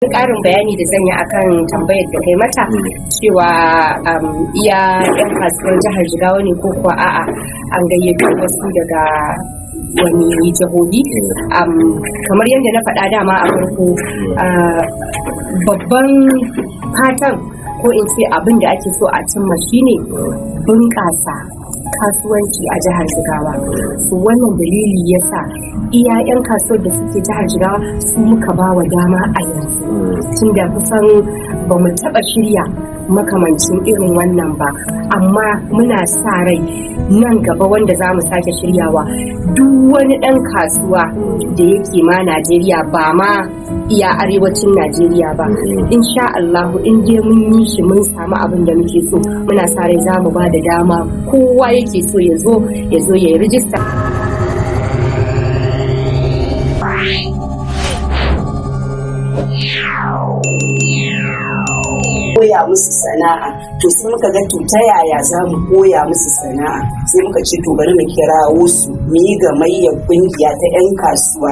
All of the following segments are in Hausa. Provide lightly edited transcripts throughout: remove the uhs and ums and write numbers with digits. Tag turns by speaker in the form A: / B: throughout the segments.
A: Ƙarin bayani da zan yi akan tambayar da kai mata cewa iya 'yan kasuwar jihar Jigawa ne ko kuwa a'a an gayyato wasu daga wani jihohi. Kamar yadda na faɗa dama a farko, babban fatan ko in ce abin da ake so a cimma shine bunƙasa kasuwanci a jihar Jigawa. So wannan dalili yasa iya 'yan kasuwar da suke jihar Jigawa su muka ba wa dama a yanzu, tunda kusan ba mu taɓa shirya makamancin irin wannan ba, amma muna sa rai nan gaba wanda za mu sake shiryawa duk wani ɗan kasuwa da yake ma Najeriya, ba ma iya arewacin Najeriya ba, insha Allahu in dai mun yi shi mun samu abin da muke so, muna sa rai za mu ba da dama kowa yake so ya zo ya yi rijista.
B: Koya musu sana'a, to sai muka ga to ta yaya za mu koya musu sana'a, sai muka ce to bari mu kirawo su mu yi gamayyar kungiya ta 'yan kasuwa,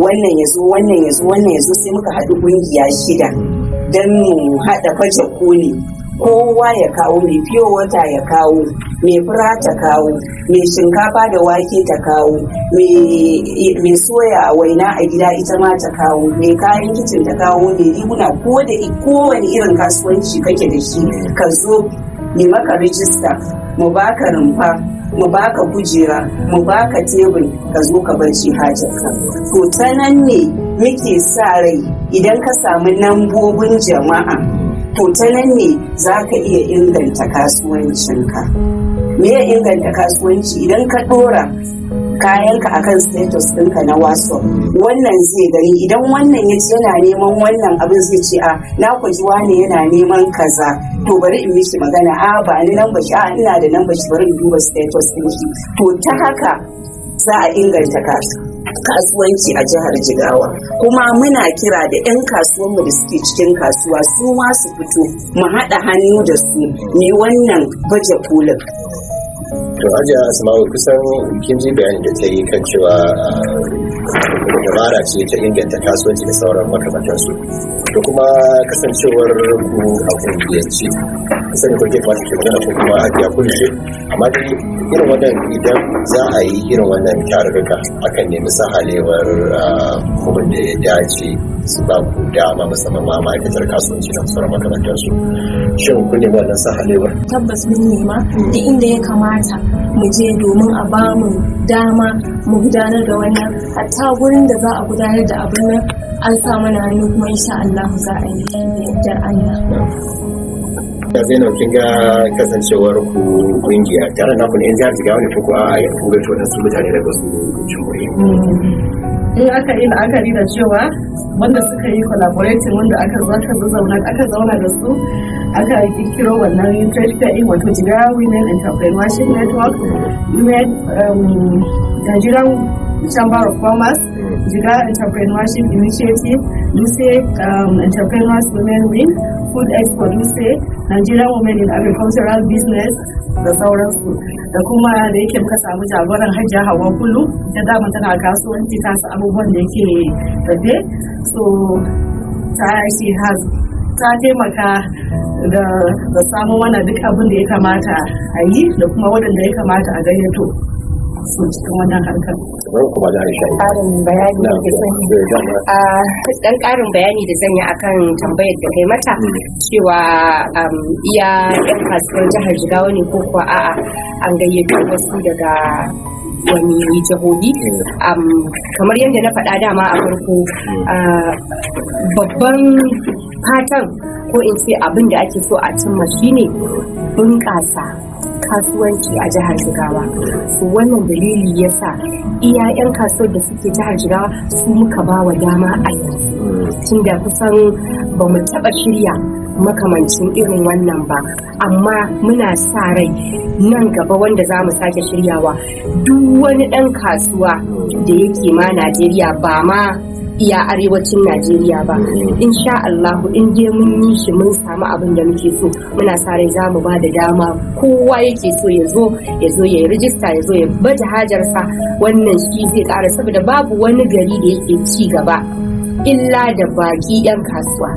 B: wannan ya zo wannan ya zo wannan ya zo, sai muka haɗu kungiya 6 don mu haɗa Bajakoli. Kowa ya kawo, mai fiyo wata ya kawo, mai fura ta kawo, mai shinkafa da wake ta kawo, mai soya waina a gida ita ma ta kawo, mai kayan kicin ta kawo, mai riguna, ko da kowane irin kasuwanci kake da shi ka zo mai maka rijista, mu baka rumfa, mu baka kujera, mu baka tebur, ka zo ka bar shi hajarka. To ta nan ne muke sa rai idan ka samu lambobin jama'a, to ta nan ne za ka iya inganta kasuwancinka. Me ya inganta kasuwanci? Idan ka ɗora kayanka akan status ɗinka na WhatsApp, wannan zai gani, idan wannan ya ce yana neman wannan abin zai ce a na kwaji wane yana neman kaza, to bari in mishi magana, a ba ni nan bashi, a ina da nan bashi, bari in duba status ɗin shi. To ta haka za a inganta kasuwanci a jihar Jigawa. Kuma muna kira da 'yan kasuwanmu da suke cikin kasuwa su ma su fito mu haɗa hannu da su ne wannan baje kolin.
C: To Hajiya Asma'u, kusan kin ji bayani da ta yi kan cewa dabara ce ta inganta kasuwanci da sauran makamantansu, da kuma kasancewar ku a kungiyance sani ko ke kamata ke magana ko kuma Hajiya Kulu ce, amma dai irin wannan idan za a yi irin wannan tarurruka akan nemi sahalewar kuma da ya dace su ba ku dama, musamman ma ma'aikatar kasuwanci da sauran makamantansu. Shin kun nemi wannan sahalewar?
D: Tabbas mun nema duk inda ya kamata mu je domin a ba mu dama mu gudanar da wannan, hatta gurin da za a gudanar da abin nan an sa mana hannu, kuma insha Allah za a yi da Allah.
C: Da Zainab, kin ga kasancewar ku kungiya tare na kun yan jihar Jigawa ne ko a ya ku gaito da su mutane daga su jihohi.
E: In aka yi la'akari da cewa wanda suka yi collaborating, wanda aka zauna da su aka kiro wannan trade fair din, wato Jigawa Women Entrepreneurship Network, Nigerian Chamber of Commerce, Jigawa Entrepreneurship Initiative, Dutse Entrepreneurs Women Win, Food Expo Dutse, Nigerian Women in Agricultural Business da sauransu. Da kuma da yake muka samu jagoran Hajiya Hauwa Kulu, ta dama tana kasuwanci, ta su abubuwan da yake tafe, so ta taimaka da samun wannan duk abin da ya kamata a yi, da kuma waɗanda ya kamata a gayyato su cikin wannan harkar.
A: Ƙarin bayani da ɗan ƙarin bayani da zan yi akan tambayar da kai mata cewa iya 'yan kasuwar jihar Jigawa ne ko kuwa a'a an gayyato wasu daga wani jihohi. Kamar yadda na faɗa dama a farko, babban fatan ko in ce abin da ake so a cimma shine bunƙasa kasuwanci a jihar Jigawa. So wannan dalili yasa iya 'yan kasuwar da suke jihar Jigawa su muka ba wa dama a yanzu, tunda kusan ba mu taɓa shirya makamancin irin wannan ba, amma muna sa rai nan gaba wanda za mu sake shiryawa duk wani ɗan kasuwa da yake ma Najeriya, ba ma iya arewacin Najeriya ba, insha Allahu in dai mun yi shi mun samu abin da muke so, muna sa rai za mu ba da dama kowa yake so ya zo ya yi rijista, ya zo ya baje hajarsa. Wannan shi zai ƙara, saboda babu wani gari da yake ci gaba illa da baki 'yan kasuwa.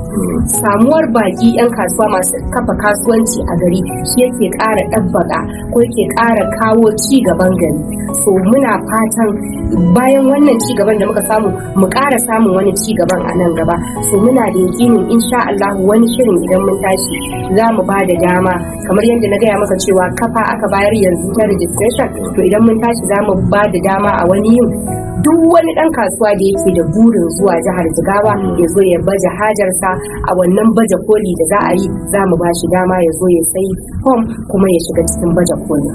A: Samuwar baki 'yan kasuwa masu kafa kasuwanci a gari shi yake ƙara ɗabbaga ko yake ƙara kawo ci gaban gari. So muna fatan bayan wannan ci gaban da muka samu mu ƙara samun wani ci gaban a nan gaba. So muna da yakinin insha Allah wani shirin idan mun tashi za mu ba da dama kamar yadda na gaya maka cewa kafa aka bayar yanzu ta registration, to idan mun tashi za mu ba da dama a wani yin duk wani ɗan kasuwa da yake da burin zuwa jihar Jigawa ya zo ya baje hajarsa a wannan baje koli da za a yi, za mu ba shi dama ya zo ya sai fom kuma ya shiga cikin baje koli.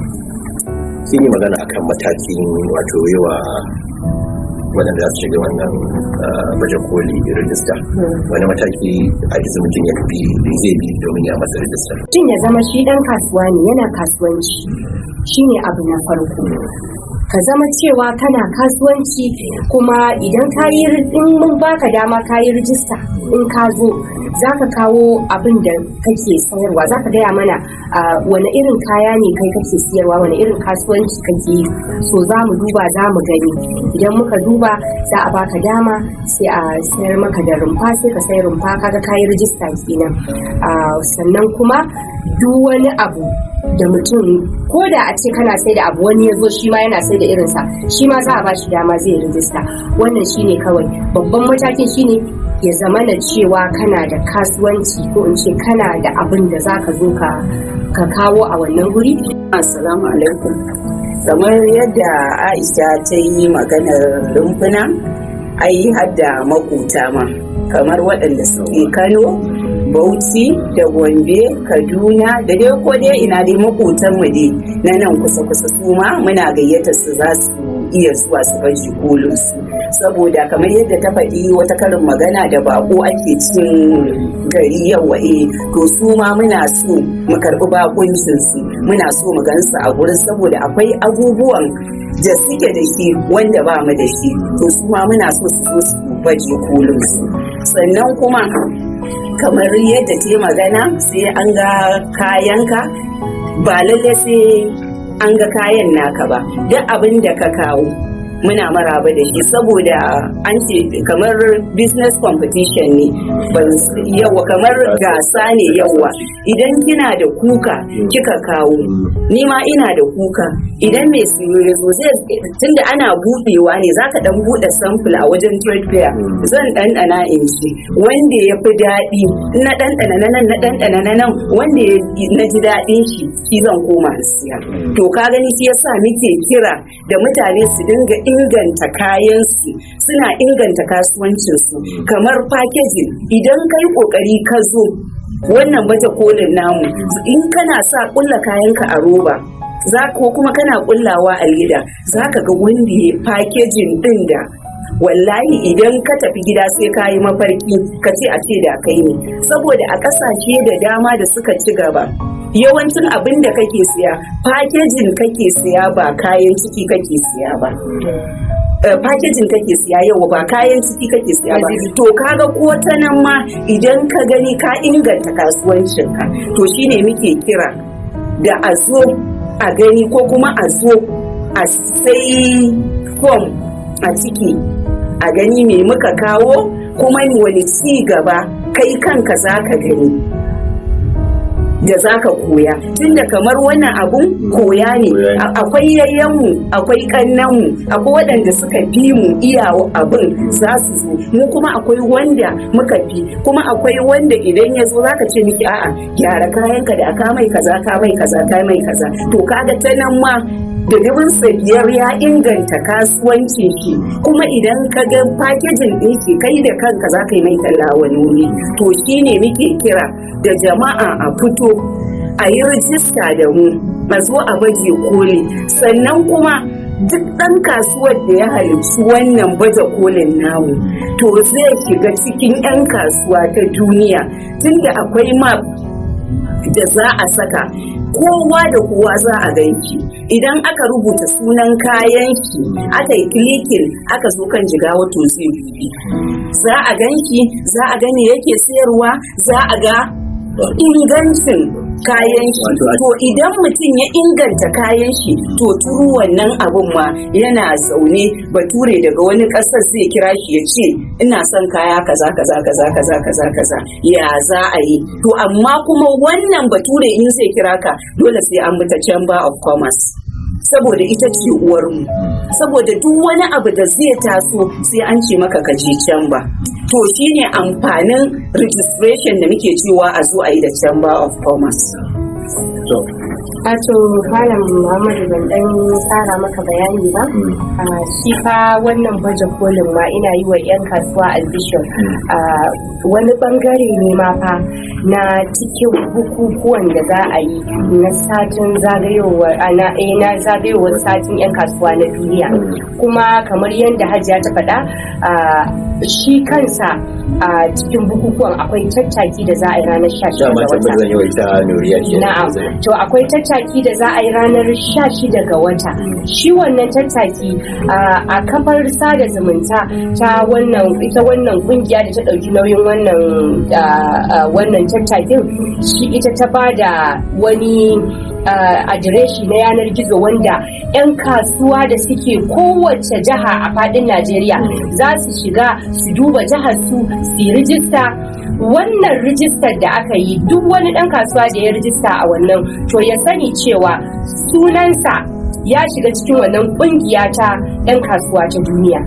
C: Sun yi magana akan matakin wato yawa waɗanda za su shiga wannan baje koli rajista. Wani mataki a gizo mutum ya fi zai bi domin ya masa rajista?
A: Mutum ya zama shi ɗan kasuwa ne, yana kasuwanci shine abu na farko. Ka zama cewa kana kasuwanci kuma idan in mun baka dama ka yi rijista, in ka zo za ka kawo abin da kake sayarwa, za ka gaya mana wani irin kaya ne kai kake siyarwa, wani irin kasuwanci kake yi. So za mu duba, za mu gani, idan muka duba za a baka dama sai a sayar maka da rumfa, sai ka sayar rumfa, kaga ka yi rijista kenan. Sannan kuma duk wani abu da mutum ko da a ce kana sai da abu wani ya zo shi ma yana sai da irinsa, shi ma za a ba shi dama zai rijista. Wannan shine kawai babban matakin, shine ya zama da cewa kana da kasuwanci ko in ce kana da abin da za ka zo ka kawo a wannan guri.
B: Assalamu alaikum. Kamar yadda Aisha ta yi maganar rumfuna, ai hadda makota ma kamar waɗanda suke Kano, Bauchi da Gombe, Kaduna da dai ko dai ina dai makotan mu dai na nan kusa su ma muna gayyata su za su iya zuwa su baje kolin su, saboda kamar yadda ta faɗi wata karin magana da bako ake cin gari yawa to su ma muna so mu karɓi bakuncin su, muna so mu gansu a gurin, saboda akwai abubuwan da suke da shi wanda ba mu da shi, to su ma muna so su zo su baje kolin su. Sannan kuma kamar yadda ta yi magana, sai an ga kayanka, ba lalle sai an ga kayan naka ba, duk abin da ka kawo muna maraba da shi, saboda an ce kamar business competition ne, yawa kamar gasa ne. Yawa idan kina da kuka kika kawo, ni ma ina da kuka, idan mai siyo ya zo tunda ana buɗewa ne, zaka dan buɗe sample a wajen trade fair, zan ɗanɗana in ci wanda ya fi daɗi, na ɗanɗana na nan wanda na ji daɗin shi zan koma siya. To ka gani shi yasa muke kira da mutane su dinga inganta kayansu, suna inganta kasuwancinsu, kamar packaging. Idan kai kokari ka zo wannan baje kolin namu, in kana sa kulla kayanka a roba ko kuma kana kullawa a leda, za ka ga wanda ya packaging din da wallahi idan ka tafi gida sai ka yi mafarki ka ce a ce da kai ne, saboda a kasashe da dama da suka ci gaba yawancin abin da kake siya packaging kake siya, ba kayan ciki kake siya ba. Packaging kake siya, yau ba kayan ciki kake siya ba. To kaga ko ta nan ma idan ka gani ka inganta kasuwancinka, to shine muke kira da a zo a gani ko kuma a zo a sai form a ciki a gani me muka kawo, kuma wani ci gaba kai kanka za ka gani da za ka koya, tunda kamar wannan abun koya ne. Akwai yayyanmu, akwai kannanmu, akwai waɗanda suka fi mu iya abin za su zo, mu kuma akwai wanda muka fi, kuma akwai wanda idan ya zo zaka ce miki a'a gyara kayanka da ka mai kaza ka mai kaza ka mai kaza. To kaga ta nan ma da dubinsa biyar ya inganta kasuwancin shi, kuma idan ka ga packaging ɗin shi kai da kanka za ka yi mai talla wani wuri. To shine muke kira da jama'a a fito a yi rijista da mu, a zo a baje koli. Sannan kuma duk ɗan kasuwar da ya halarci wannan baje kolin namu, to zai shiga cikin 'yan kasuwa ta duniya, tunda akwai map da za a saka, kowa da kowa za a ganki. Idan aka rubuta sunan kayan shi aka yi klikin aka zo kan Jigawa, to zai dubi, za a ganki, za a gani yake sayarwa, za a ga ingancin kayan shi. To idan mutum ya inganta kayan shi to turu wannan abun ma yana zaune bature daga wani ƙasar zai kira shi ya ce ina son kaya kaza kaza kaza kaza kaza kaza ya za a yi. To amma kuma wannan bature in zai kira ka dole sai an bi ta Chamber of Commerce saboda ita ce uwarmu, saboda duk wani abu da zai taso sai an ce maka ka je Chamber. To shine amfanin registration da muke cewa a zo a yi da Chamber of Commerce.
A: Wato Malam Muhammadu ban dan tsara maka bayani ba. Shi fa wannan baje kolin ma ina yi wa 'yan kasuwa albishir. Wani bangare ne ma fa na cikin bukukuwan da za a yi na satin zagayowar satin 'yan kasuwa na duniya. Kuma kamar yadda Hajiya ta faɗa, shi kansa a cikin bukukuwan akwai tattaki da za a yi ranar 16 ga wata. Na'am. To akwai tattaki da za a yi ranar 16 ga wata. Shi wannan tattaki a kafar sada zumunta ta wannan kungiya da ta ɗauki nauyin wannan tattakin, shi ita ta ba da wani adireshi na yanar gizo wanda 'yan kasuwa da suke kowace jiha a faɗin Najeriya za su shiga su duba jihar su yi rijista. Wannan rijistar da aka yi, duk wani ɗan kasuwa da ya rijista a wannan to ya sani cewa sunansa ya shiga cikin wannan ƙungiya ta 'yan kasuwa ta duniya.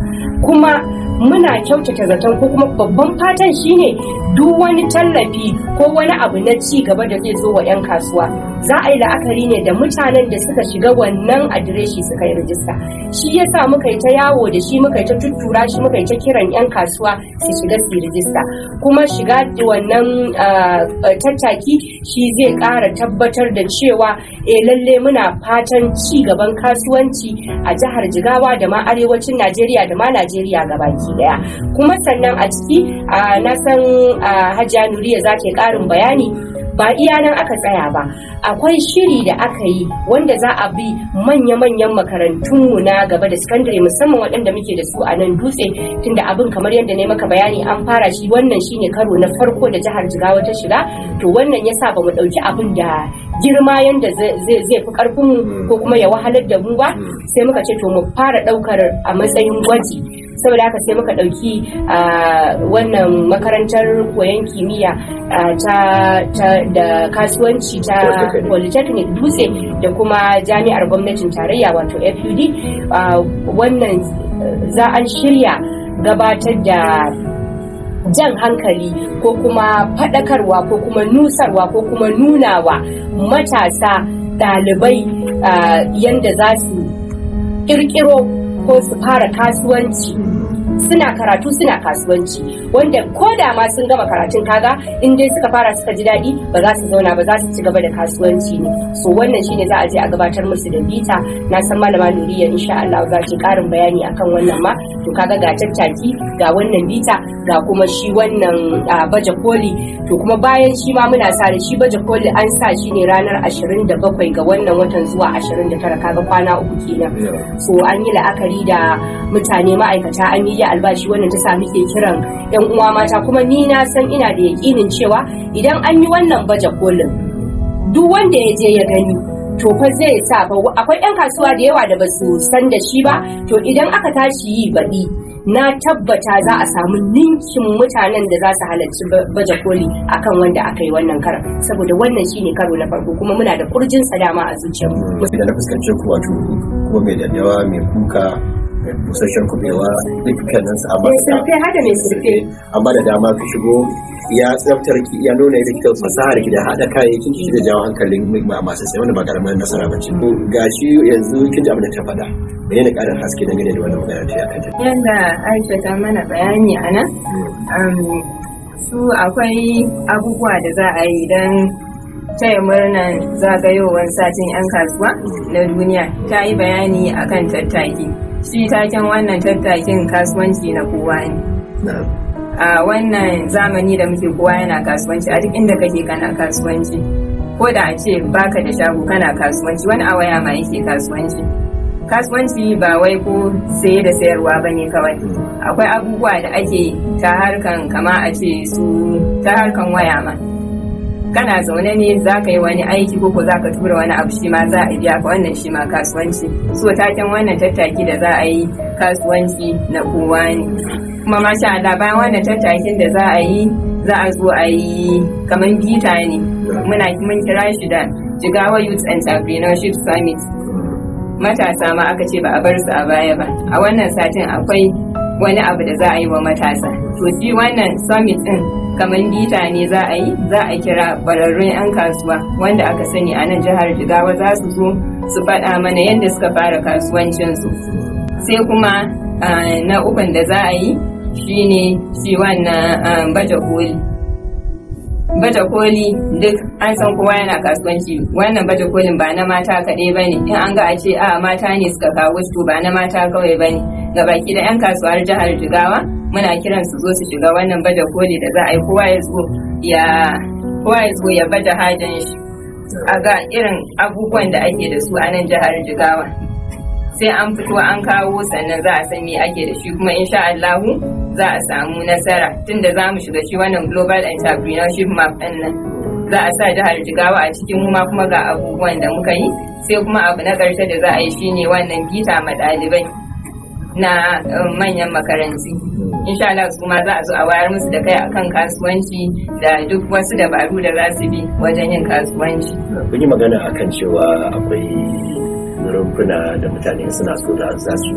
A: Kuma muna kyautata zaton ko kuma babban fatan shine duk wani tallafi ko wani abu na ci gaba da zai zo wa 'yan kasuwa za a yi la'akari ne da mutanen da suka shiga wannan adireshi suka yi rijista. Shi yasa muka yi ta yawo da shi, muka yi ta tuttura shi, muka yi ta kiran 'yan kasuwa su shiga su yi rijista. Kuma shiga wannan tattaki shi zai ƙara tabbatar da cewa lalle muna fatan ci gaban kasuwanci a jihar Jigawa da ma arewacin Najeriya da ma Najeriya gabaki daya. Kuma sannan a ciki na san Hajiya Nuriya za ta yi ƙarin bayani. Ba iya nan aka tsaya ba, akwai shiri da aka yi wanda za a bi manya-manyan makarantunmu na gaba da sakandare, musamman waɗanda muke da su a nan Dutse, tunda abin kamar yadda ne maka bayani an fara shi, wannan shine karo na farko da jihar Jigawa ta shiga. To wannan yasa ba mu ɗauki abin da girma yanda zai fi ƙarfinmu ko kuma ya wahalar da mu ba, sai muka ce to mu fara ɗaukar a matsayin gwaji. Saboda haka sai muka ɗauki wannan makarantar koyon kimiyya da kasuwanci ta Polytechnic Dutse da kuma jami'ar gwamnatin tarayya wato FUD. Wannan za an shirya gabatar da jan hankali ko kuma faɗakarwa ko kuma nusarwa ko kuma nunawa matasa ɗalibai yanda za su ƙirƙiro ko su fara kasuwanci. Suna karatu suna kasuwanci, wanda ko da ma sun gama karatun kaga in dai suka fara suka ji daɗi ba za su zauna ba, za su ci gaba da kasuwanci ne. So wannan shine za a je a gabatar musu da bita. Na san Malama Nuriya insha Allah za ta ƙarin bayani akan wannan ma. To kaga ga tattaki, ga wannan bita, ga kuma shi wannan baje koli. To kuma bayan shi ma muna sa da shi baje koli an sa shi ne ranar 27 ga wannan watan zuwa 29, kaga kwana 3 kenan. So an yi la'akari da mutane ma'aikata, an yi albashi, wannan ta sa muke kiran 'yan uwa mata. Kuma ni na san ina da yakinin cewa idan an yi wannan baje kolin, duk wanda ya je ya gani to fa zai sa fa akwai 'yan kasuwa da yawa da ba su san da shi ba. To idan aka tashi yi baɗi, na tabbata za a samu ninkin mutanen da za su halarci baje koli akan wanda aka yi wannan karan, saboda wannan shine karo na farko kuma muna da kurjin sadama a zuciyarmu.
C: Da na fuskanci ku wato kuma mai daddawa, mai kuka, mai busasshen kubewa, dukkanin su amma amma da dama ka shigo ya tsaftar ki, ya nuna yadda kika fasahar ki da hada kayayyakin ki da jawo hankalin masu sai, wanda ba karamar nasara ba ce. Gashi yanzu kin ji abin da ta faɗa, me ne ƙarin haske dangane da wannan magana ta akan ta?
F: Yanda Aisha ta mana bayani a nan, su akwai abubuwa da za a yi don taya murnar zagayowar satin 'yan kasuwa na duniya. Ta yi bayani akan tattaki. Shi taken wannan tattakin kasuwanci na kowa ne. A wannan zamani da muke kowa yana kasuwanci, a duk inda kake kana kasuwanci. Ko da a ce baka da shago kana kasuwanci, wani a waya ma yake kasuwanci. Kasuwanci ba wai ko saye da sayarwa ba ne kawai. Akwai abubuwa da ake ta harkan kama a ce su ta harkan waya ma. kana zaune ne za ka yi wani aiki ko za ka tura wani abu shi ma za a biya ka, wannan shi ma kasuwanci. So taken wannan tattaki da za a yi kasuwanci na kowa ne. Kuma masha Allah bayan wannan tattakin da za a yi za a zo a yi kamar bita ne, mun kira shi da Jigawa Youth Entrepreneurship Summit. Matasa ma aka ce ba a bar su a baya ba. A wannan satin akwai wani abu da za a yi wa matasa. To shi wannan summit din kamar bita ne za a kira ƙwararrun 'yan kasuwa wanda aka sani a nan jihar Jigawa za su zo su faɗa mana yadda suka fara kasuwancinsu. Sai kuma na ukun da za a yi shine shi wannan baje koli duk an san kowa yana kasuwanci. Wannan baje kolin ba na mata kaɗai ba ne, in an ga a ce a mata ne suka kawo to ba na mata kawai ba ne. Gabaki da 'yan kasuwar jihar Jigawa muna kiran su zo su shiga wannan baje koli da za a yi, kowa ya zo ya baje hajan shi a ga irin abubuwan da ake da su a nan jihar Jigawa. Sai an fito an kawo sannan za a san me ake da shi, kuma insha Allahu za a samu nasara tunda za mu shiga shi wannan global entrepreneurship map ɗin nan. Za a sa jihar Jigawa a cikin mu ma kuma ga abubuwan da muka yi. Sai kuma abu na ƙarshe da za a yi shine wannan bita ma ɗalibai na manyan makarantu. Insha Allah su ma za a zo a wayar musu da kai akan kasuwanci da duk wasu dabaru da za su bi wajen yin kasuwanci.
C: Kun yi magana akan cewa akwai rumfuna da mutane suna so da za su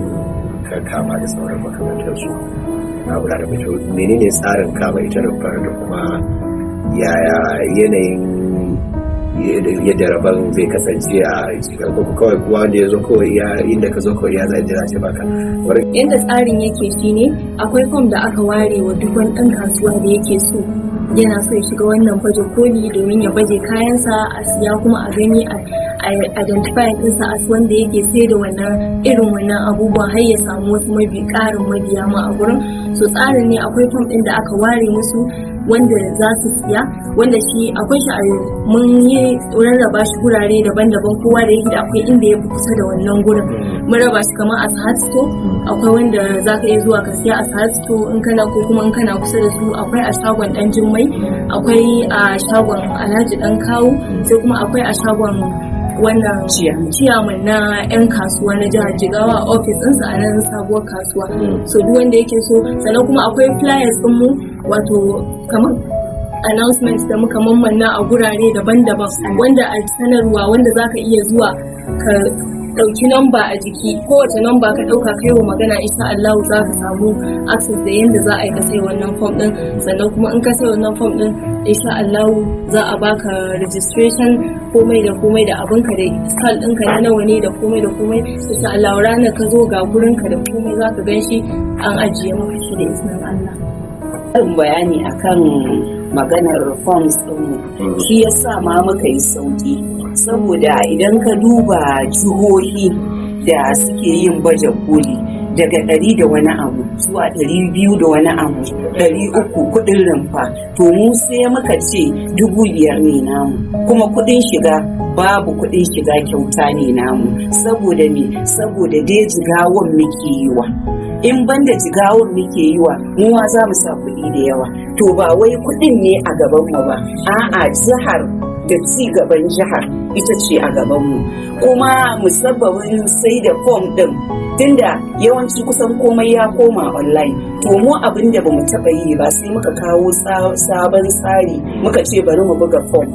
C: kama da sauran makamantarsu a wuraren mutu. Menene tsarin kama ita rumfar da kuma yaya yanayin yadda rabon zai kasance a cikin ko kawai kuwa wanda ya zo kawai inda ka zo kawai ya zai jira ce baka.
D: Yadda tsarin yake shine akwai fom da aka ware wa duk wani ɗan kasuwa da yake so yana so ya shiga wannan baje koli domin ya baje kayansa a siya kuma a gani a identify ɗinsa as wanda yake sai da irin wannan abubuwan har ya samu wasu ƙarin mabiya ma a gurin. So tsarin ne akwai fom ɗin da aka ware musu wanda za su siya, wanda shi akwai shi a mun yi rarraba shi gurare daban-daban, kowa da yake da akwai inda ya fi kusa da wannan gurin. Mun raba shi kamar a Sahad Store, akwai wanda za ka iya zuwa ka siya a Sahad Store in kana kusa da su, akwai a shagon Dan Jummai, akwai a shagon Alhaji Dan Kawu, sai kuma akwai a shagon wannan ciyaman na 'yan kasuwa na jihar Jigawa a ofis ɗinsa a nan sabuwar kasuwa. So duk wanda yake so, sannan kuma akwai flyers ɗinmu wato kamar announcements da muka mammanna a gurare daban-daban wanda a sanarwa wanda za ka iya zuwa ka ɗauki namba a jiki, kowace namba ka ɗauka kai wa magana insha Allah za ka samu access da yadda za a yi ka sai wannan form ɗin. Sannan kuma in ka sai wannan form ɗin insha Allah za a baka registration komai da abinka da stall ɗinka na nawa ne da komai insha Allah ranar ka zo ga gurinka da komai za ka gan shi an ajiye maka shi da izinin Allah.
B: Bayani akan maganar forms ɗin shi yasa ma muka yi sauki, saboda idan ka duba jihohi da suke yin baje koli daga 100 da wani abu zuwa 200 da wani abu 300 kudin rumfa, to mu sai muka ce 5,000 ne namu, kuma kudin shiga babu kudin shiga kyauta ne namu. Saboda me? Saboda dai Jigawan muke yi wa, in banda Jigawan muke yi wa mu ma za mu sa kuɗi da yawa. To ba wai kuɗin ne a gaban mu ba, a'a jihar da ci gaban jihar ita ce a gaban mu. Kuma musabbabin sai da form din tunda yawanci kusan komai ya koma online, to mu abin da bamu taɓa yi ba sai muka kawo sabon tsari, muka ce bari mu buga form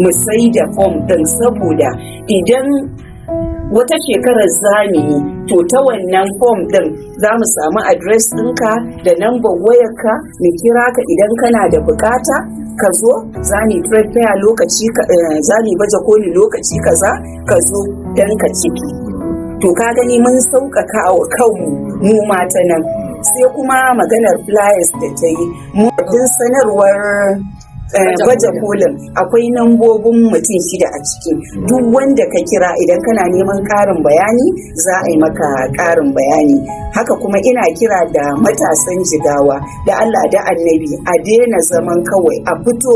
B: mu sai da form din, saboda idan wata shekarar zamani to ta wannan form din za mu samu address ɗinka da number wayarka, mu kira ka idan kana da bukata ka zo za ni trade fair lokaci za ni baje koli lokaci kaza ka zo dan ka ciki. To ka gani mun sauƙaƙa wa kanmu mu mata nan. Sai kuma maganar flyers da ta yi mu din sanarwar baje kolin akwai nambobin mutum 6 a ciki, duk wanda ka kira idan kana neman ƙarin bayani za a yi maka ƙarin bayani. Haka kuma ina kira da matasan Jigawa da Allah da Annabi a daina zaman kawai, a fito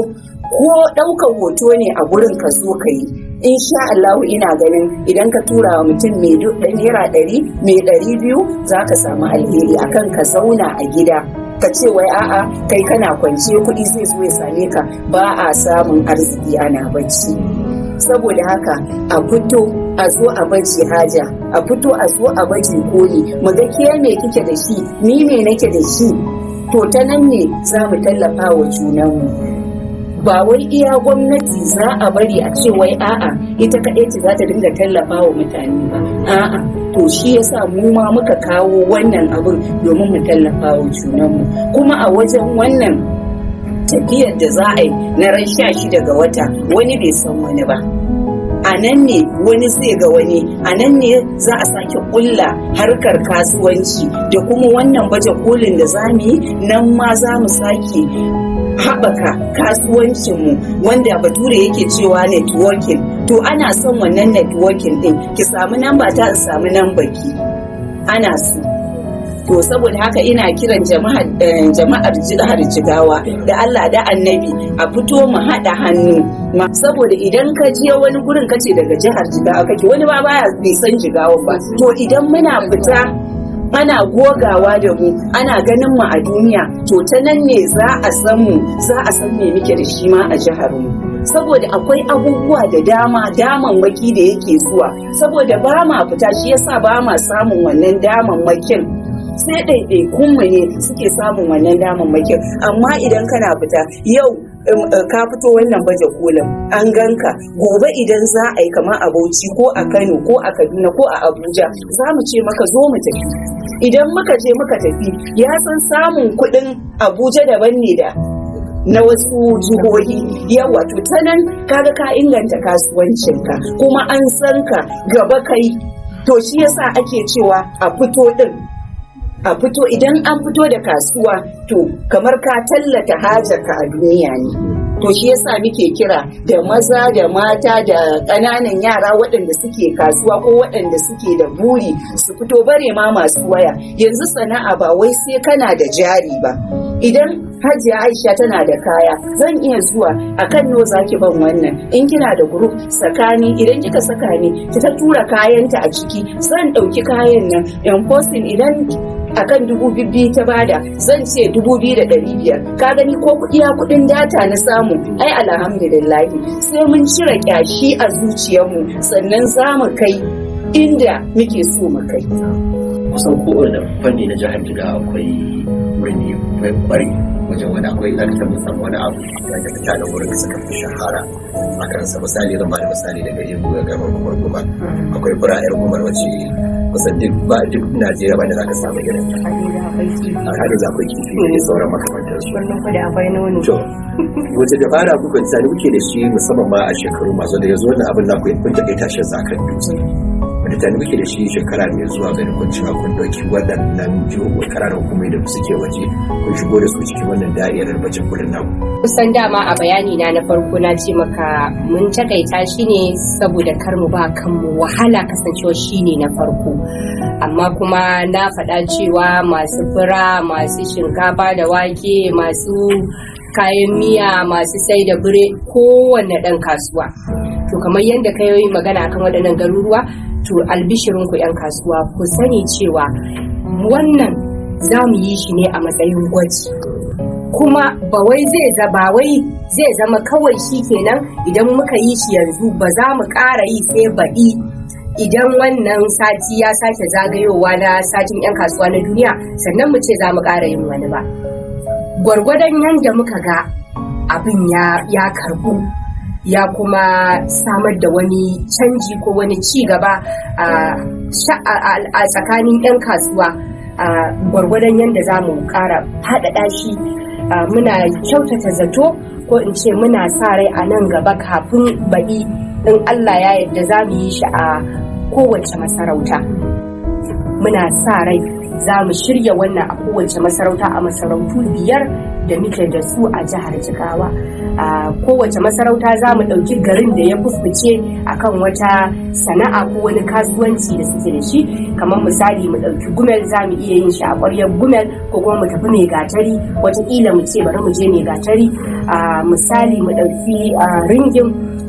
B: ko ɗaukar hoto ne a gurin ka zo ka yi. Insha Allah ina ganin idan ka tura wa mutum mai naira 100 mai 200 za ka samu alheri akan ka zauna a gida ka ce wai a'a kai kana kwance kuɗi zai zo ya same ka, ba a samun arziki ana bacci. Saboda haka a fito a zo a baje haja, a fito a zo a baje koli, mu ga ke me kike da shi, ni me nake da shi, to ta nan ne za mu tallafa wa junanmu. Ba wai iya gwamnati za a bari a ce wai a'a ita kaɗai ce za ta dinga tallafa wa mutane ba, a'a to shi yasa mu ma muka kawo wannan abin domin mu tallafa wa junanmu. Kuma a wajen wannan tafiyar da za a yi na ran 16 ga wata, wani bai san wani ba, a nan ne wani zai ga wani, a nan ne za a sake kulla harkar kasuwanci da kuma wannan baje kolin da za mu yi, nan ma za mu sake haɓaka kasuwancinmu wanda bature yake cewa networking. To ana son wannan networking din, ki samu namba ta in samu namba ki, ana so. To saboda haka ina kiran jama'ar jihar Jigawa da Allah da Annabi a fito mu haɗa hannu, saboda idan ka je wani gurin kace daga jihar Jigawa kake, wani ba baya bai san Jigawa ba. To idan muna fita ana gogawa da mu, ana ganin mu a duniya, to ta nan ne za a san mu, za a san me muke da shi ma a jihar mu. Saboda akwai abubuwa da damammaki da yake zuwa, saboda ba ma fita shi yasa ba ma samun wannan damammakin, sai ɗaiɗaikunmu ne suke samun wannan damammakin. Amma idan kana fita yau ka fito wannan baje kolin an ganka, gobe idan za a yi kamar a Bauchi ko a Kano ko a Kaduna ko a Abuja, za mu ce maka zo mu tafi. Idan muka je muka tafi, ya san samun kuɗin Abuja daban ne da na wasu jihohi. Yawa to ta nan kaga ka inganta kasuwancinka, kuma an san ka gaba kai. To shi yasa ake cewa a fito din, a fito. Idan an fito da kasuwa, to kamar ka tallata hajarka a duniya ne. To shi yasa muke kira da maza da mata da ƙananan yara waɗanda suke kasuwa ko waɗanda suke da buri su fito, bare ma masu waya. Yanzu sana'a ba wai sai kana da jari ba. Idan Hajiya Aisha tana da kaya, zan iya zuwa akan no zaki ban wannan, in kina da group sakani, idan kika saka ni ki ta tura kayanta a ciki, zan ɗauki kayan nan in posting. Idan akan 2,000 ta bada, zan ce 2,500. Ka gani ko kuɗin data na samu, ai alhamdulillah. Sai mun cire kyashi a zuciyarmu, sannan za mu kai inda muke so mu kai.
C: Kusan kowane fanni na jihar Jigawa akwai wani kwari wajen wani, akwai ɗarta musamman wani abu wanda mutanen wurin suka fi shahara a kansa. Misali zan ba da misali daga yin ga gabar gumar, akwai fura 'yar gumar wacce kusan duk Najeriya ba da za ka samu irin ta. A hadin akwai kifi da sauran makamantar su.
A: Wannan kwada akwai nono.
C: To, wace dabara kuka tsani kuke da shi musamman ma a shekaru masu da yanzu wannan abin na ku kun take tashin zakan Dutse. Wanda tani muke da shi shekara mai zuwa ganin kun cewa kun dauki waɗannan jihohi ƙananan hukumai da suke waje kun shigo da su cikin wannan da'irar bacin kudin naku.
A: Kusan dama a bayani na farko na ce maka mun takaita shi ne saboda kar mu ba kanmu wahala, kasancewa shi ne na farko. Amma kuma na faɗa cewa masu fura, masu shinkafa da wake, masu kayan miya, masu sai da bire, kowanne ɗan kasuwa. To kamar yadda ka yi magana akan waɗannan garuruwa, to albishirinku 'yan kasuwa ku sani cewa wannan za mu yi shi ne a matsayin gwaji. Kuma ba wai zai zama kawai shi kenan idan muka yi shi yanzu ba za mu ƙara yi sai baɗi idan wannan sati ya sake zagayowa na satin 'yan kasuwa na duniya sannan mu ce za mu ƙara yin wani ba. Gwargwadon yadda muka ga abin ya karbu, ya kuma samar da wani canji ko wani ci gaba a tsakanin 'yan kasuwa, gwargwadon yadda za mu ƙara faɗaɗa shi. Muna kyautata zato ko in ce muna sa rai a nan gaba kafin baɗi in Allah ya yarda za mu yi shi a kowace masarauta. Muna sa rai za mu shirya wannan a kowace masarauta, a masarautu 5 da muke da su a jihar Jigawa. A kowace masarauta za mu ɗauki garin da ya fuskuce akan wata sana'a ko wani kasuwanci da suke da shi. Kamar misali mu ɗauki Gumel, za mu iya yin shi a ƙwaryar Gumel, ko kuma mu tafi Mai Gatari, wataƙila mu ce bari mu je Mai Gatari. Misali mu ɗauki Ringim,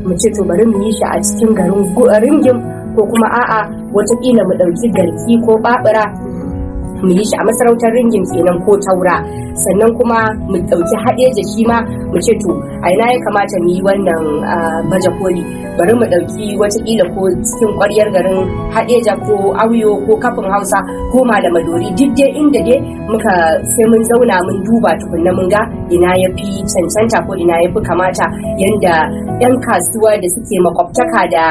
A: mu ce to bari mu yi shi a cikin garin Ringim, ko kuma a'a wataƙila mu ɗauki Garki ko Babura. mu yi shi a masarautar ringin kenan ko taura, sannan kuma mu ɗauki haɗeja shi ma mu ce to a ina ya kamata mu yi wannan baje koli, bari mu ɗauki watakila ko cikin ƙwaryar garin haɗeja ko auyo ko kafin hausa ko malamadori, duk dai inda dai muka sai mun zauna mun duba tukunna mun ga ina ya fi cancanta ko ina ya fi kamata, yanda 'yan kasuwa da suke makwabtaka da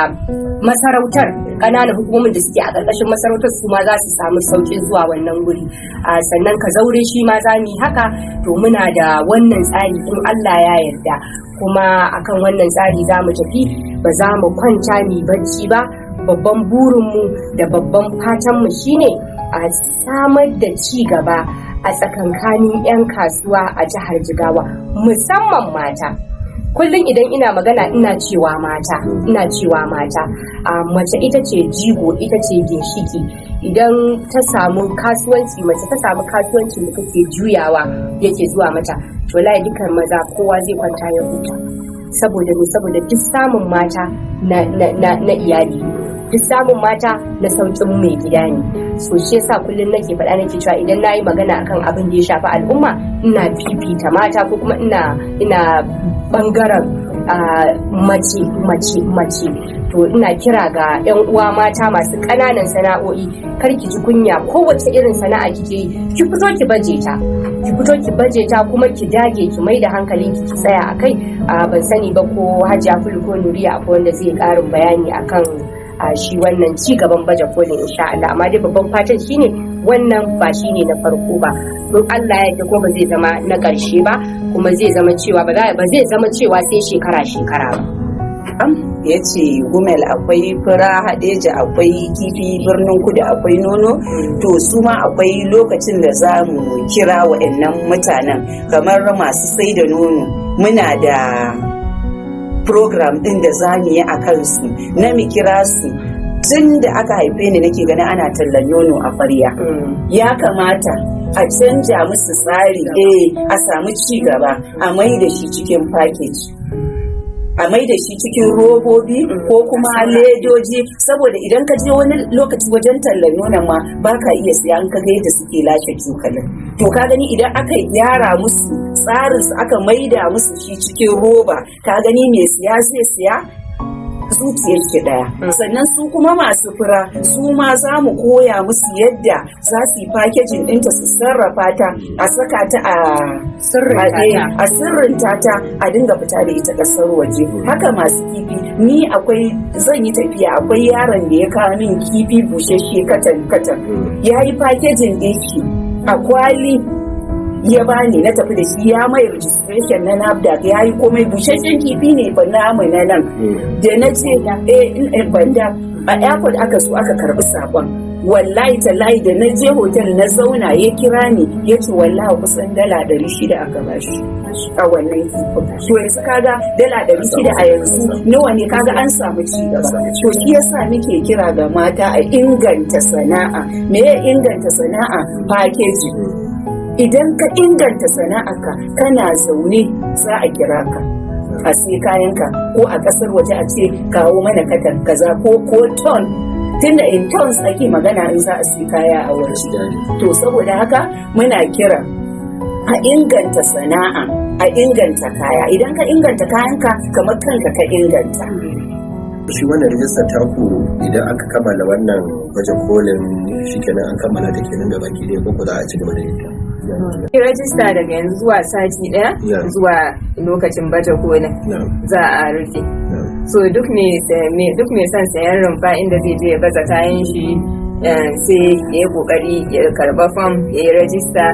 A: masarautar, ƙananan hukumomin da suke a ƙarƙashin masarautar su ma za su samu sauƙin zuwa wannan guri. Sannan ka zaure shi ma za mu yi haka. To muna da wannan tsari in Allah ya yarda, kuma akan wannan tsari za mu tafi, ba za mu kwanta mu bacci ba. Babban burinmu da babban fatanmu shine a samar da ci gaba a tsakankanin 'yan kasuwa a jihar Jigawa, musamman mata. Kullum idan ina magana ina cewa mata, mace ita ce jigo, ita ce ginshiki. Idan ta samu kasuwanci, mace ta samu kasuwanci da take juyawa yake zuwa mata, to lai dukan maza kowa zai kwanta ya huta. Saboda duk samun mata na iyali, duk samun mata na sauƙin mai gida ne. So shi yasa kullum nake faɗa nake cewa idan nayi magana akan abin da ya shafi al'umma, ina fifita mata ko kuma ina bangaren mace. To ina kira ga 'yan uwa mata masu ƙananan sana'o'i, kar ki ji kunya, kowace irin sana'a kike yi ki fito ki baje ta kuma ki dage ki mai da hankalin ki tsaya akai. Ban sani ba ko Hajiya Kulu ko Nuriya akwai wanda zai ƙarin bayani akan shi wannan ci gaban baje kolin insha Allah, amma dai babban fatan shine wannan ba shine na farko ba, don Allah ya ko ba zai zama na ƙarshe ba, kuma zai zama cewa ba zai zama cewa sai shekara ba.
B: Ya ce Gumel akwai fura, Hadeja akwai kifi, Birnin Kudu akwai nono, to su ma akwai lokacin da za mu kira wa'annan mutanen kamar masu sai da nono, muna da program din da za mu yi a kansu na mu kira su. Tun da aka haife ni nake gani ana tallan nono a ƙwarya, ya kamata a canja musu tsari, a samu ci gaba, a mai da shi cikin package, a mai da shi cikin robobi ko kuma ledoji, saboda idan ka je wani lokaci wajen tallan nonon ma ba ka iya siya an ka ga yadda suke lashe cokalin. To ka gani idan aka gyara musu tsarin su, aka maida musu shi cikin roba, ka gani mai siya zai siya zuciyar ki daya. Sannan su kuma masu fura, su ma za mu koya musu yadda za su yi packaging ɗinta, su sarrafa ta, a saka ta a sirrinta ta, a dinga fita da ita ƙasar waje. Haka masu kifi, ni zan yi tafiya, akwai yaron da ya kawo min kifi bushashe katan ya yi packaging ɗin shi a kwali ya bani, na tafi da shi, ya mai registration na NAFDAC, ya yi komai, bushashen kifi ne ba namu na nan. Da na ce banda a airport aka so aka karbi sakon, wallahi tallahi da na je hotel na zauna ya kira ni ya ce wallahi kusan $600 aka bashi a wannan kifin. To yanzu kaga $600 a yanzu nawa ne, kaga an samu ci gaba. To shi yasa muke kira ga mata a inganta sana'a. Me ya inganta sana'a? Packaging. Idan ka inganta sana'arka, kana zaune za a kira ka a sai kayanka, ko a kasar waje a ce kawo mana katan kaza ko ton, tunda in tons ake magana in za a sai kaya a waje. To saboda haka muna kira a inganta sana'a, a inganta kaya. Idan ka inganta kayanka, kamar kanka ka inganta.
C: Shi wannan rijistar taku idan aka kammala wannan baje kolin, shi kenan an kammala ta kenan da baki ɗaya, ko za a ci gaba da ita?
F: Rajista daga yanzu zuwa sati ɗaya zuwa lokacin baje kolin za a rufe. So duk mai son sayan rumfa inda zai je ya baza kayan shi, sai ya yi kokari ya karba fam, ya yi rajista,